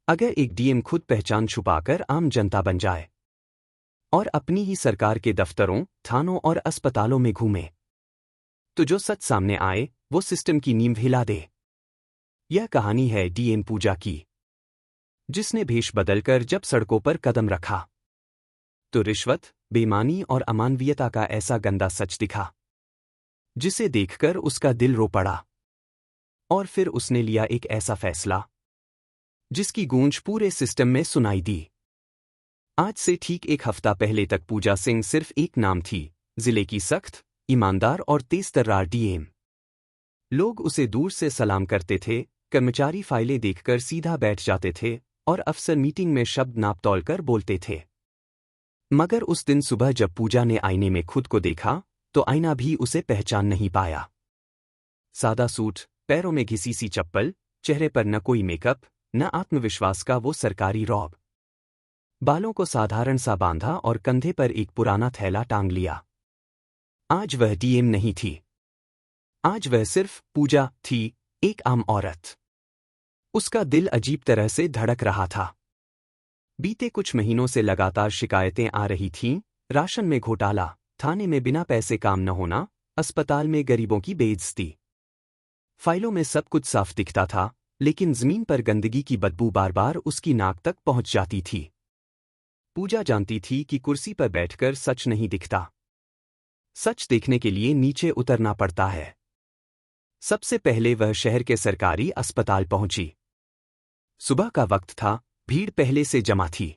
अगर एक डीएम खुद पहचान छुपाकर आम जनता बन जाए और अपनी ही सरकार के दफ्तरों, थानों और अस्पतालों में घूमे, तो जो सच सामने आए वो सिस्टम की नींव हिला दे। यह कहानी है डीएम पूजा की, जिसने भेष बदलकर जब सड़कों पर कदम रखा तो रिश्वत, बेईमानी और अमानवीयता का ऐसा गंदा सच दिखा जिसे देखकर उसका दिल रो पड़ा। और फिर उसने लिया एक ऐसा फैसला जिसकी गूंज पूरे सिस्टम में सुनाई दी। आज से ठीक एक हफ्ता पहले तक पूजा सिंह सिर्फ एक नाम थी, जिले की सख्त, ईमानदार और तेज-तर्रार डीएम। लोग उसे दूर से सलाम करते थे, कर्मचारी फाइलें देखकर सीधा बैठ जाते थे और अफसर मीटिंग में शब्द नाप तौल कर बोलते थे। मगर उस दिन सुबह जब पूजा ने आईने में खुद को देखा तो आईना भी उसे पहचान नहीं पाया। सादा सूट, पैरों में घिसी सी चप्पल, चेहरे पर न कोई मेकअप, न आत्मविश्वास का वो सरकारी रौब। बालों को साधारण सा बांधा और कंधे पर एक पुराना थैला टांग लिया। आज वह डीएम नहीं थी। आज वह सिर्फ पूजा थी, एक आम औरत। उसका दिल अजीब तरह से धड़क रहा था। बीते कुछ महीनों से लगातार शिकायतें आ रही थीं, राशन में घोटाला, थाने में बिना पैसे काम न होना, अस्पताल में गरीबों की बेइज्जती। फाइलों में सब कुछ साफ दिखता था, लेकिन जमीन पर गंदगी की बदबू बार बार उसकी नाक तक पहुंच जाती थी। पूजा जानती थी कि कुर्सी पर बैठकर सच नहीं दिखता। सच देखने के लिए नीचे उतरना पड़ता है। सबसे पहले वह शहर के सरकारी अस्पताल पहुंची। सुबह का वक्त था, भीड़ पहले से जमा थी।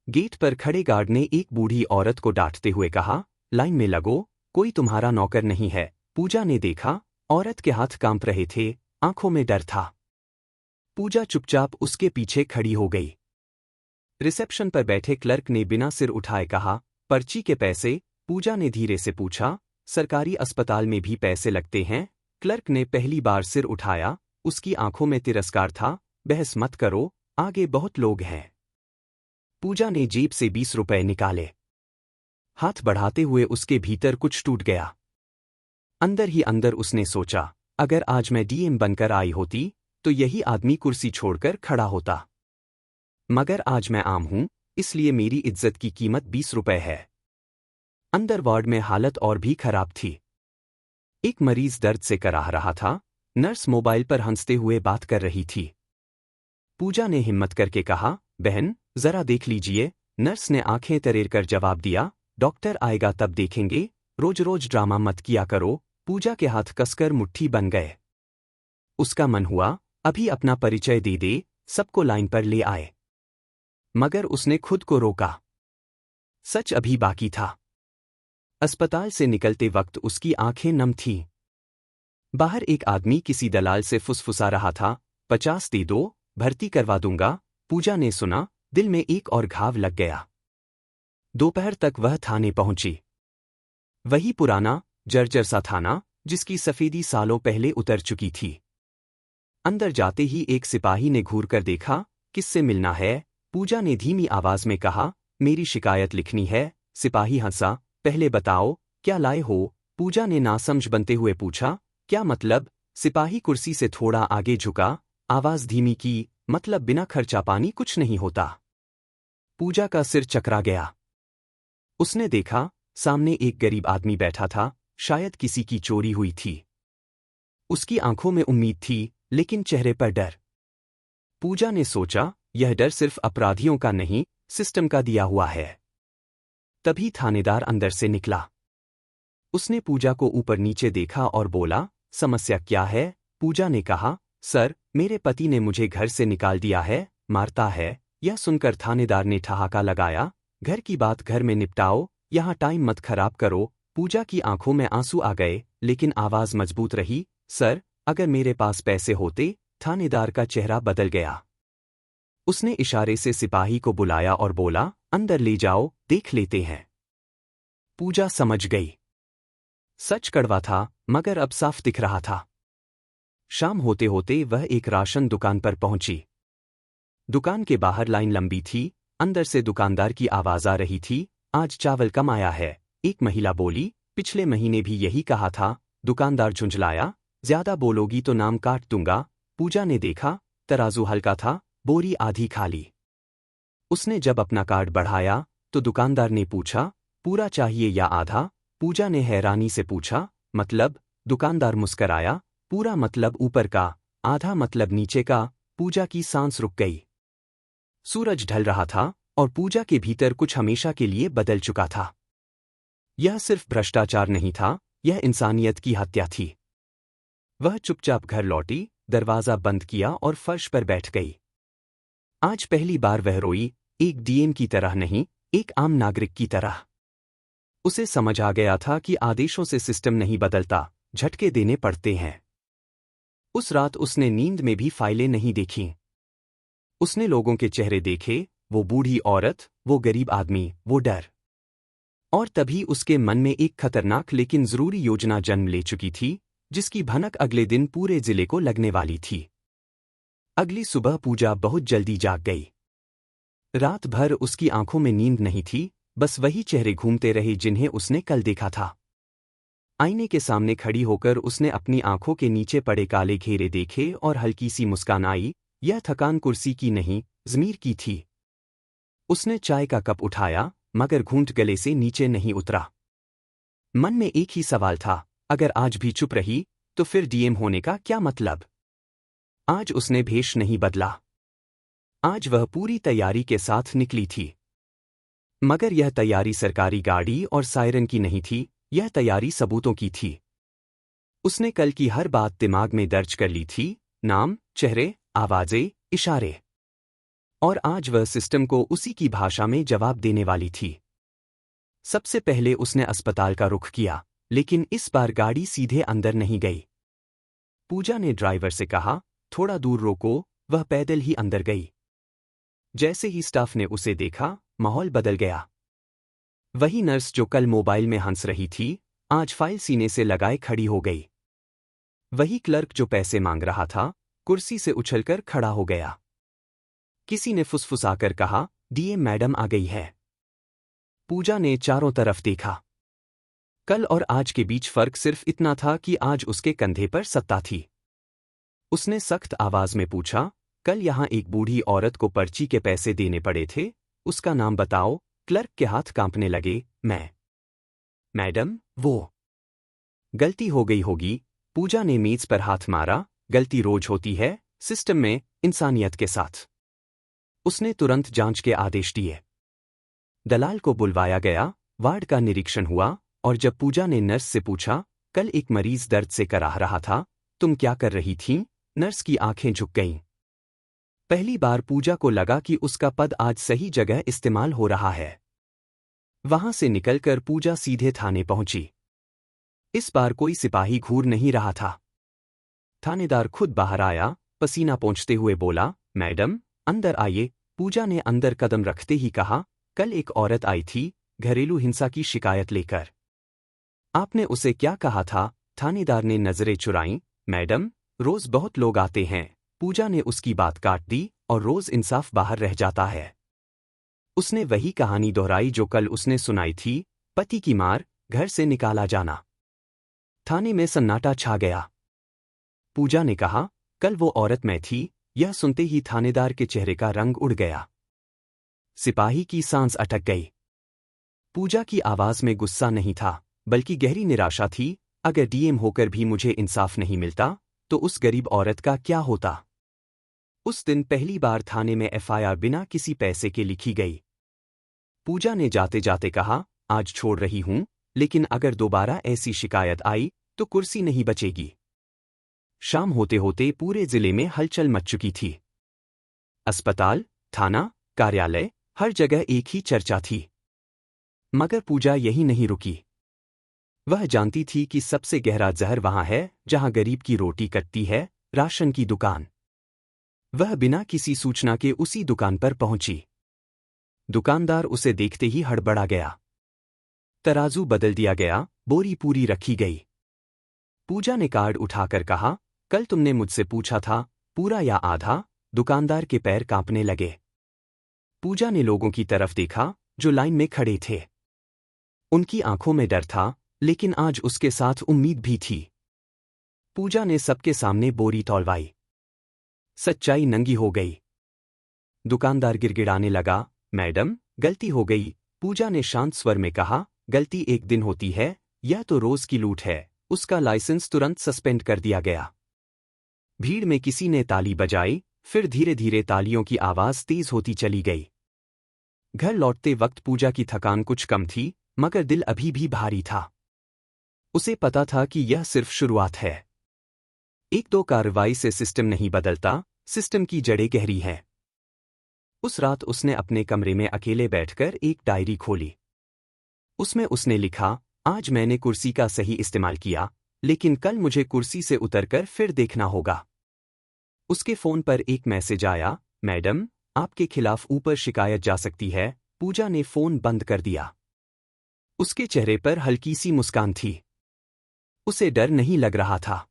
गेट पर खड़े गार्ड ने एक बूढ़ी औरत को डांटते हुए कहा, लाइन में लगो, कोई तुम्हारा नौकर नहीं है। पूजा ने देखा, औरत के हाथ कांप रहे थे, आंखों में डर था। पूजा चुपचाप उसके पीछे खड़ी हो गई। रिसेप्शन पर बैठे क्लर्क ने बिना सिर उठाए कहा, पर्ची के पैसे? पूजा ने धीरे से पूछा, सरकारी अस्पताल में भी पैसे लगते हैं? क्लर्क ने पहली बार सिर उठाया, उसकी आंखों में तिरस्कार था। बहस मत करो, आगे बहुत लोग हैं। पूजा ने जेब से 20 रुपए निकाले। हाथ बढ़ाते हुए उसके भीतर कुछ टूट गया। अंदर ही अंदर उसने सोचा, अगर आज मैं डीएम बनकर आई होती तो यही आदमी कुर्सी छोड़कर खड़ा होता। मगर आज मैं आम हूं, इसलिए मेरी इज्जत की कीमत 20 रुपए है। अंदर वार्ड में हालत और भी खराब थी। एक मरीज दर्द से कराह रहा था, नर्स मोबाइल पर हंसते हुए बात कर रही थी। पूजा ने हिम्मत करके कहा, बहन, जरा देख लीजिए। नर्स ने आंखें तरेर कर जवाब दिया, डॉक्टर आएगा तब देखेंगे, रोज रोज ड्रामा मत किया करो। पूजा के हाथ कसकर मुट्ठी बन गए। उसका मन हुआ, अभी अपना परिचय दे दे, सबको लाइन पर ले आए। मगर उसने खुद को रोका। सच अभी बाकी था। अस्पताल से निकलते वक्त उसकी आंखें नम थीं। बाहर एक आदमी किसी दलाल से फुसफुसा रहा था, 50 दे दो, भर्ती करवा दूंगा। पूजा ने सुना, दिल में एक और घाव लग गया। दोपहर तक वह थाने पहुंची। वही पुराना, जर्जर सा थाना, जिसकी सफेदी सालों पहले उतर चुकी थी। अंदर जाते ही एक सिपाही ने घूर कर देखा, किससे मिलना है? पूजा ने धीमी आवाज में कहा, मेरी शिकायत लिखनी है। सिपाही हंसा, पहले बताओ, क्या लाए हो? पूजा ने नासमझ बनते हुए पूछा, क्या मतलब? सिपाही कुर्सी से थोड़ा आगे झुका, आवाज धीमी की, मतलब बिना खर्चा पानी कुछ नहीं होता। पूजा का सिर चकरा गया। उसने देखा, सामने एक गरीब आदमी बैठा था, शायद किसी की चोरी हुई थी। उसकी आंखों में उम्मीद थी, लेकिन चेहरे पर डर। पूजा ने सोचा, यह डर सिर्फ अपराधियों का नहीं, सिस्टम का दिया हुआ है। तभी थानेदार अंदर से निकला। उसने पूजा को ऊपर नीचे देखा और बोला, समस्या क्या है? पूजा ने कहा, सर, मेरे पति ने मुझे घर से निकाल दिया है, मारता है। यह सुनकर थानेदार ने ठहाका लगाया, घर की बात घर में निपटाओ, यहाँ टाइम मत खराब करो। पूजा की आंखों में आंसू आ गए, लेकिन आवाज मजबूत रही, सर, अगर मेरे पास पैसे होते। थानेदार का चेहरा बदल गया। उसने इशारे से सिपाही को बुलाया और बोला, अंदर ले जाओ, देख लेते हैं। पूजा समझ गई। सच कड़वा था, मगर अब साफ दिख रहा था। शाम होते होते वह एक राशन दुकान पर पहुंची। दुकान के बाहर लाइन लंबी थी, अंदर से दुकानदार की आवाज आ रही थी, आज चावल कम आया है। एक महिला बोली, पिछले महीने भी यही कहा था। दुकानदार झुंझलाया, ज्यादा बोलोगी तो नाम काट दूंगा। पूजा ने देखा, तराजू हल्का था, बोरी आधी खाली। उसने जब अपना कार्ड बढ़ाया तो दुकानदार ने पूछा, पूरा चाहिए या आधा? पूजा ने हैरानी से पूछा, मतलब? दुकानदार मुस्कराया, पूरा मतलब ऊपर का, आधा मतलब नीचे का। पूजा की सांस रुक गई। सूरज ढल रहा था और पूजा के भीतर कुछ हमेशा के लिए बदल चुका था। यह सिर्फ भ्रष्टाचार नहीं था, यह इंसानियत की हत्या थी। वह चुपचाप घर लौटी, दरवाजा बंद किया और फर्श पर बैठ गई। आज पहली बार वह रोई, एक डीएम की तरह नहीं, एक आम नागरिक की तरह। उसे समझ आ गया था कि आदेशों से सिस्टम नहीं बदलता, झटके देने पड़ते हैं। उस रात उसने नींद में भी फाइलें नहीं देखीं। उसने लोगों के चेहरे देखे, वो बूढ़ी औरत, वो गरीब आदमी, वो डर। और तभी उसके मन में एक खतरनाक लेकिन जरूरी योजना जन्म ले चुकी थी, जिसकी भनक अगले दिन पूरे जिले को लगने वाली थी। अगली सुबह पूजा बहुत जल्दी जाग गई। रात भर उसकी आंखों में नींद नहीं थी, बस वही चेहरे घूमते रहे जिन्हें उसने कल देखा था। आईने के सामने खड़ी होकर उसने अपनी आंखों के नीचे पड़े काले घेरे देखे और हल्की सी मुस्कान आई। यह थकान कुर्सी की नहीं, ज़मीर की थी। उसने चाय का कप उठाया, मगर घूंट गले से नीचे नहीं उतरा। मन में एक ही सवाल था, अगर आज भी चुप रही तो फिर डीएम होने का क्या मतलब? आज उसने भेष नहीं बदला। आज वह पूरी तैयारी के साथ निकली थी। मगर यह तैयारी सरकारी गाड़ी और सायरन की नहीं थी, यह तैयारी सबूतों की थी। उसने कल की हर बात दिमाग में दर्ज कर ली थी, नाम, चेहरे, आवाजें, इशारे। और आज वह सिस्टम को उसी की भाषा में जवाब देने वाली थी। सबसे पहले उसने अस्पताल का रुख किया, लेकिन इस बार गाड़ी सीधे अंदर नहीं गई। पूजा ने ड्राइवर से कहा, थोड़ा दूर रोको, वह पैदल ही अंदर गई। जैसे ही स्टाफ ने उसे देखा, माहौल बदल गया। वही नर्स जो कल मोबाइल में हंस रही थी, आज फाइल सीने से लगाए खड़ी हो गई। वही क्लर्क जो पैसे मांग रहा था, कुर्सी से उछलकर खड़ा हो गया। किसी ने फुसफुसाकर कहा, डीएम मैडम आ गई है। पूजा ने चारों तरफ देखा। कल और आज के बीच फर्क सिर्फ इतना था कि आज उसके कंधे पर सत्ता थी। उसने सख्त आवाज में पूछा, कल यहां एक बूढ़ी औरत को पर्ची के पैसे देने पड़े थे, उसका नाम बताओ। क्लर्क के हाथ कांपने लगे, मैडम, वो। गलती हो गई होगी। पूजा ने मेज पर हाथ मारा, गलती रोज होती है, सिस्टम में, इंसानियत के साथ। उसने तुरंत जांच के आदेश दिए। दलाल को बुलवाया गया, वार्ड का निरीक्षण हुआ, और जब पूजा ने नर्स से पूछा, कल एक मरीज दर्द से कराह रहा था, तुम क्या कर रही थीं? नर्स की आंखें झुक गईं। पहली बार पूजा को लगा कि उसका पद आज सही जगह इस्तेमाल हो रहा है। वहां से निकलकर पूजा सीधे थाने पहुंची। इस बार कोई सिपाही घूर नहीं रहा था। थानेदार खुद बाहर आया, पसीना पोंछते हुए बोला, मैडम, अंदर आइए। पूजा ने अंदर कदम रखते ही कहा, कल एक औरत आई थी, घरेलू हिंसा की शिकायत लेकर। आपने उसे क्या कहा था? थानेदार ने नजरें चुराईं। मैडम, रोज बहुत लोग आते हैं। पूजा ने उसकी बात काट दी, और रोज इंसाफ बाहर रह जाता है। उसने वही कहानी दोहराई जो कल उसने सुनाई थी, पति की मार, घर से निकाला जाना। थाने में सन्नाटा छा गया। पूजा ने कहा, कल वो औरत मैं थी। यह सुनते ही थानेदार के चेहरे का रंग उड़ गया। सिपाही की सांस अटक गई। पूजा की आवाज में गुस्सा नहीं था, बल्कि गहरी निराशा थी। अगर डीएम होकर भी मुझे इंसाफ नहीं मिलता, तो उस गरीब औरत का क्या होता? उस दिन पहली बार थाने में एफआईआर बिना किसी पैसे के लिखी गई। पूजा ने जाते जाते कहा, आज छोड़ रही हूं, लेकिन अगर दोबारा ऐसी शिकायत आई तो कुर्सी नहीं बचेगी। शाम होते होते पूरे जिले में हलचल मच चुकी थी। अस्पताल, थाना, कार्यालय, हर जगह एक ही चर्चा थी। मगर पूजा यही नहीं रुकी। वह जानती थी कि सबसे गहरा जहर वहां है जहां गरीब की रोटी कटती है, राशन की दुकान। वह बिना किसी सूचना के उसी दुकान पर पहुंची। दुकानदार उसे देखते ही हड़बड़ा गया। तराजू बदल दिया गया, बोरी पूरी रखी गई। पूजा ने कार्ड उठाकर कहा, कल तुमने मुझसे पूछा था, पूरा या आधा? दुकानदार के पैर कांपने लगे। पूजा ने लोगों की तरफ देखा, जो लाइन में खड़े थे। उनकी आंखों में डर था, लेकिन आज उसके साथ उम्मीद भी थी। पूजा ने सबके सामने बोरी तौलवाई। सच्चाई नंगी हो गई। दुकानदार गिड़गिड़ाने लगा। मैडम, गलती हो गई। पूजा ने शांत स्वर में कहा, गलती एक दिन होती है, यह तो रोज की लूट है। उसका लाइसेंस तुरंत सस्पेंड कर दिया गया। भीड़ में किसी ने ताली बजाई, फिर धीरे धीरे तालियों की आवाज तेज होती चली गई। घर लौटते वक्त पूजा की थकान कुछ कम थी, मगर दिल अभी भी भारी था। उसे पता था कि यह सिर्फ शुरुआत है। एक दो कार्रवाई से सिस्टम नहीं बदलता, सिस्टम की जड़ें गहरी हैं। उस रात उसने अपने कमरे में अकेले बैठकर एक डायरी खोली। उसमें उसने लिखा, आज मैंने कुर्सी का सही इस्तेमाल किया, लेकिन कल मुझे कुर्सी से उतरकर फिर देखना होगा। उसके फोन पर एक मैसेज आया, मैडम, आपके खिलाफ ऊपर शिकायत जा सकती है। पूजा ने फोन बंद कर दिया। उसके चेहरे पर हल्की सी मुस्कान थी। उसे डर नहीं लग रहा था,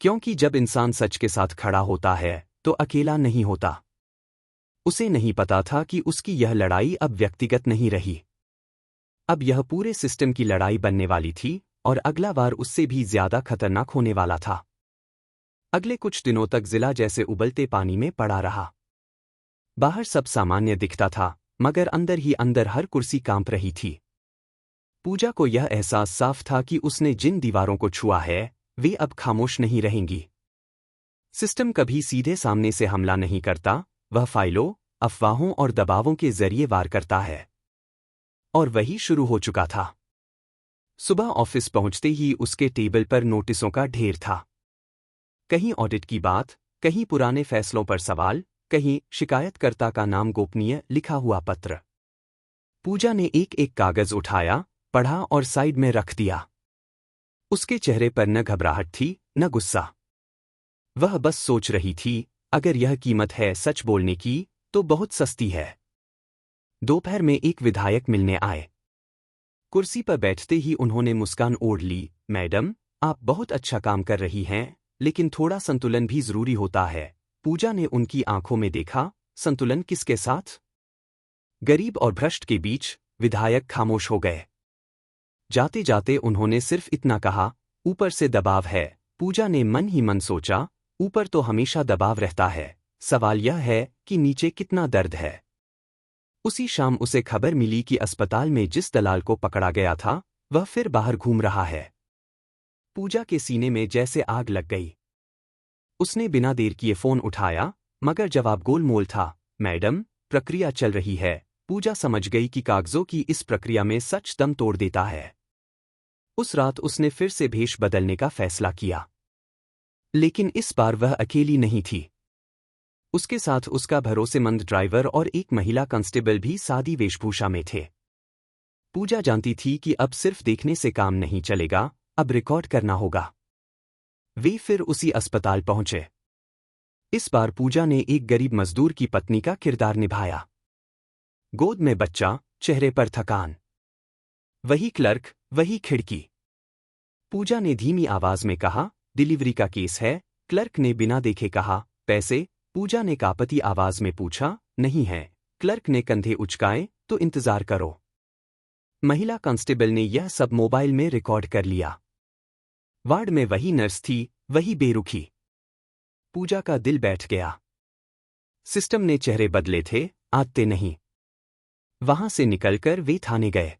क्योंकि जब इंसान सच के साथ खड़ा होता है तो अकेला नहीं होता। उसे नहीं पता था कि उसकी यह लड़ाई अब व्यक्तिगत नहीं रही। अब यह पूरे सिस्टम की लड़ाई बनने वाली थी, और अगला वार उससे भी ज्यादा खतरनाक होने वाला था। अगले कुछ दिनों तक जिला जैसे उबलते पानी में पड़ा रहा। बाहर सब सामान्य दिखता था, मगर अंदर ही अंदर हर कुर्सी कांप रही थी। पूजा को यह एहसास साफ था कि उसने जिन दीवारों को छुआ है, वे अब खामोश नहीं रहेंगी। सिस्टम कभी सीधे सामने से हमला नहीं करता, वह फाइलों, अफवाहों और दबावों के जरिए वार करता है। और वही शुरू हो चुका था। सुबह ऑफिस पहुंचते ही उसके टेबल पर नोटिसों का ढेर था। कहीं ऑडिट की बात, कहीं पुराने फैसलों पर सवाल, कहीं शिकायतकर्ता का नाम गोपनीय लिखा हुआ पत्र। पूजा ने एक एक कागज उठाया, पढ़ा और साइड में रख दिया। उसके चेहरे पर न घबराहट थी, न गुस्सा। वह बस सोच रही थी, अगर यह कीमत है सच बोलने की, तो बहुत सस्ती है। दोपहर में एक विधायक मिलने आए। कुर्सी पर बैठते ही उन्होंने मुस्कान ओढ़ ली। मैडम, आप बहुत अच्छा काम कर रही हैं, लेकिन थोड़ा संतुलन भी जरूरी होता है। पूजा ने उनकी आंखों में देखा, संतुलन किसके साथ? गरीब और भ्रष्ट के बीच। विधायक खामोश हो गए। जाते जाते उन्होंने सिर्फ इतना कहा, ऊपर से दबाव है। पूजा ने मन ही मन सोचा, ऊपर तो हमेशा दबाव रहता है, सवाल यह है कि नीचे कितना दर्द है। उसी शाम उसे खबर मिली कि अस्पताल में जिस दलाल को पकड़ा गया था, वह फिर बाहर घूम रहा है। पूजा के सीने में जैसे आग लग गई। उसने बिना देर किए फोन उठाया, मगर जवाब गोलमोल था। मैडम, प्रक्रिया चल रही है। पूजा समझ गई कि कागजों की इस प्रक्रिया में सच दम तोड़ देता है। उस रात उसने फिर से भेष बदलने का फैसला किया। लेकिन इस बार वह अकेली नहीं थी। उसके साथ उसका भरोसेमंद ड्राइवर और एक महिला कांस्टेबल भी सादी वेशभूषा में थे। पूजा जानती थी कि अब सिर्फ देखने से काम नहीं चलेगा, अब रिकॉर्ड करना होगा। वे फिर उसी अस्पताल पहुंचे। इस बार पूजा ने एक गरीब मजदूर की पत्नी का किरदार निभाया। गोद में बच्चा, चेहरे पर थकान। वही क्लर्क, वही खिड़की। पूजा ने धीमी आवाज में कहा, डिलीवरी का केस है। क्लर्क ने बिना देखे कहा, पैसे? पूजा ने कांपती आवाज में पूछा, नहीं है। क्लर्क ने कंधे उचकाए, तो इंतजार करो। महिला कांस्टेबल ने यह सब मोबाइल में रिकॉर्ड कर लिया। वार्ड में वही नर्स थी, वही बेरुखी। पूजा का दिल बैठ गया। सिस्टम ने चेहरे बदले थे, आते नहीं। वहां से निकलकर वे थाने गए।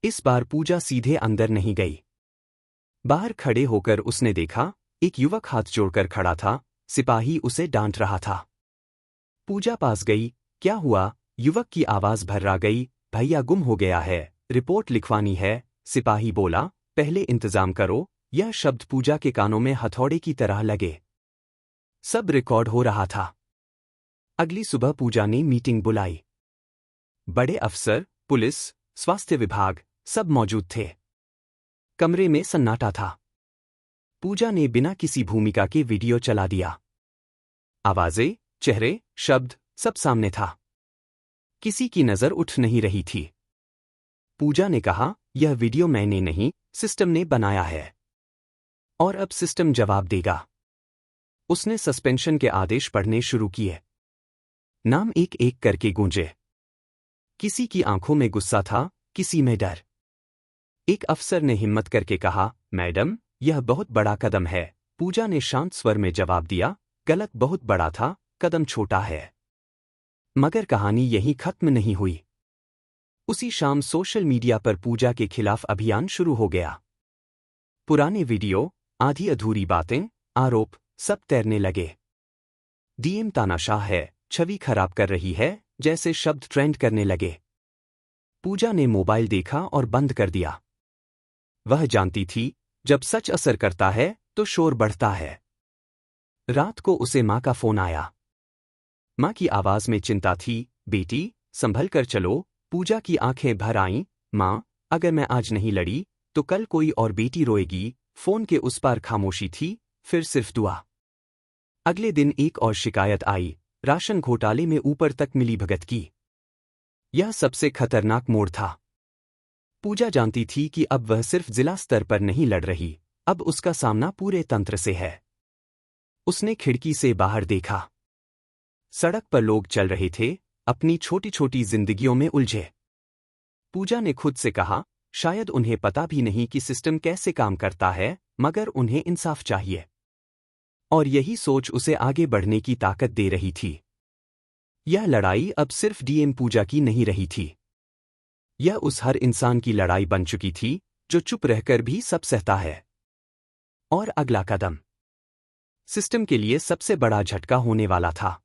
इस बार पूजा सीधे अंदर नहीं गई। बाहर खड़े होकर उसने देखा, एक युवक हाथ जोड़कर खड़ा था, सिपाही उसे डांट रहा था। पूजा पास गई, क्या हुआ? युवक की आवाज भर्रा गई, भैया गुम हो गया है, रिपोर्ट लिखवानी है। सिपाही बोला, पहले इंतजाम करो। यह शब्द पूजा के कानों में हथौड़े की तरह लगे। सब रिकॉर्ड हो रहा था। अगली सुबह पूजा ने मीटिंग बुलाई। बड़े अफसर, पुलिस, स्वास्थ्य विभाग, सब मौजूद थे। कमरे में सन्नाटा था। पूजा ने बिना किसी भूमिका के वीडियो चला दिया। आवाजें, चेहरे, शब्द, सब सामने था। किसी की नजर उठ नहीं रही थी। पूजा ने कहा, यह वीडियो मैंने नहीं, सिस्टम ने बनाया है। और अब सिस्टम जवाब देगा। उसने सस्पेंशन के आदेश पढ़ने शुरू किए। नाम एक एक करके गूंजे। किसी की आंखों में गुस्सा था, किसी में डर। एक अफसर ने हिम्मत करके कहा, मैडम, यह बहुत बड़ा कदम है। पूजा ने शांत स्वर में जवाब दिया, गलत बहुत बड़ा था, कदम छोटा है। मगर कहानी यहीं खत्म नहीं हुई। उसी शाम सोशल मीडिया पर पूजा के खिलाफ अभियान शुरू हो गया। पुराने वीडियो, आधी अधूरी बातें, आरोप सब तैरने लगे। डीएम तानाशाह है, छवि खराब कर रही है, जैसे शब्द ट्रेंड करने लगे। पूजा ने मोबाइल देखा और बंद कर दिया। वह जानती थी, जब सच असर करता है तो शोर बढ़ता है। रात को उसे माँ का फोन आया। माँ की आवाज में चिंता थी, बेटी, संभल कर चलो। पूजा की आंखें भर आईं। माँ, अगर मैं आज नहीं लड़ी तो कल कोई और बेटी रोएगी। फोन के उस पार खामोशी थी, फिर सिर्फ दुआ। अगले दिन एक और शिकायत आई, राशन घोटाले में ऊपर तक मिलीभगत की। यह सबसे खतरनाक मोड़ था। पूजा जानती थी कि अब वह सिर्फ जिला स्तर पर नहीं लड़ रही, अब उसका सामना पूरे तंत्र से है। उसने खिड़की से बाहर देखा। सड़क पर लोग चल रहे थे, अपनी छोटी छोटी जिंदगियों में उलझे। पूजा ने खुद से कहा, शायद उन्हें पता भी नहीं कि सिस्टम कैसे काम करता है, मगर उन्हें इंसाफ चाहिए। और यही सोच उसे आगे बढ़ने की ताकत दे रही थी। यह लड़ाई अब सिर्फ डीएम पूजा की नहीं रही थी। यह उस हर इंसान की लड़ाई बन चुकी थी, जो चुप रहकर भी सब सहता है। और अगला कदम सिस्टम के लिए सबसे बड़ा झटका होने वाला था।